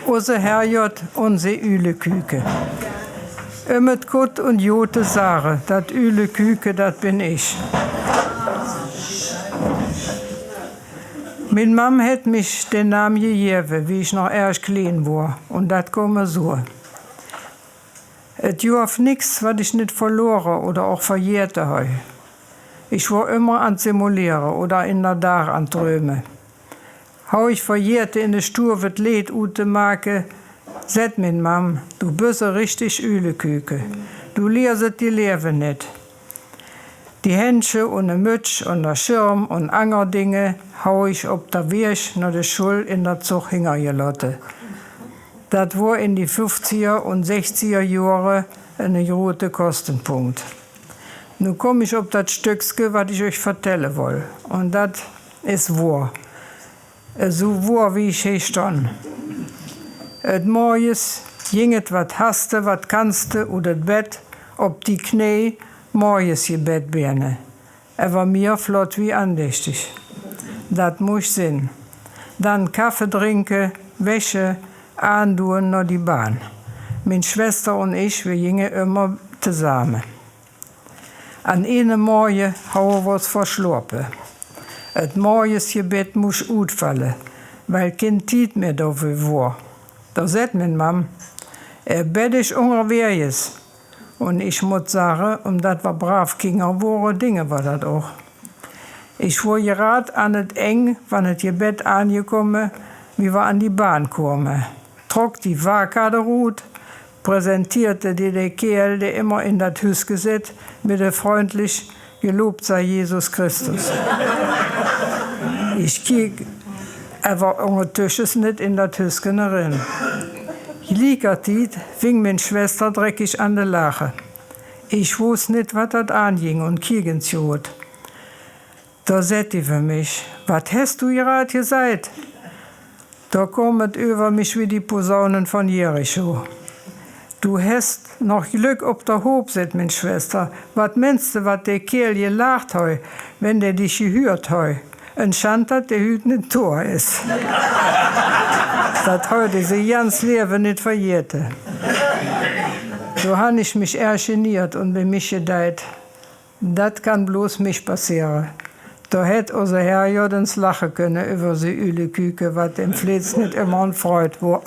Unser Herrgott, unsere Üleküke. Mit Gott und Jote Sache, dat Üleküke, dat bin ich. Min Mam hat mich den Namen gegeben, wie ich noch erst klein war. Und dat komme so. Et jof nix, was ich nicht verloren oder auch verjährt habe. Ich war immer an Simulieren oder in der Dach an Träume. Hau ich verjährte in de Stur wird Lied ute make, set min Mam, du bist richtig Üleküke. Du lehrst die Leben nicht. Die Händchen und de Mütsch und der Schirm und anger Dinge hau ich ob der Weg nach der Schule in der Zug hingergelassen. Das war in die 50er und 60er Jahre ein großer Kostenpunkt. Nun komme ich auf das Stückchen, was ich euch vertellen will. Und das ist wahr. So wahr, wie ich hier stand. Et Morgens ginget wat haste, wat kannste, oder das Bett, ob die Knie, morgens je Bett berne. War mir flott wie andächtig. Das muss sein. Dann Kaffee trinken, Wäsche, anduen nach die Bahn. Meine Schwester und ich, wir gingen immer zusammen. An einem Morgen haben wir uns verschlafen. Das Morgensgebet muss ausfallen, weil kein Zeit mehr dafür war. Da sagt meine Mam, Bett ist unterwegs. Und ich muss sagen, omdat wir brav Kinder waren, Dinge war das auch. Ich war gerade an het eng, wann het Gebet angekommen, wie wir an die Bahn kamen. Trok die Fahrkarte rot, präsentierte der Kerl, der immer in das Haus gesetzt, mit der freundlich, gelobt sei Jesus Christus. Ich kiek, war untertusches nicht in das Haus rein. Liegertit fing meine Schwester dreckig an der Lache. Ich wusste nicht, was das anging und kiegensjot. Da sagt die für mich, was hast du gerade gesagt? Da kommt über mich wie die Posaunen von Jericho. Du hast noch Glück ob der Hob, sagt meine Schwester. Was meinst du, was der Kerl gelacht hat, wenn der dich gehört hat? Ein Schand, der hüt nicht Tor ist. Das heute sie ganz Leben nicht verjährte. So habe ich mich eher geniert und bei mich gedacht, das kann bloß mich passieren. Da hätte unser Herr ja ins Lachen können über die Üleküke, was dem Flitz nicht immer ein Freud war.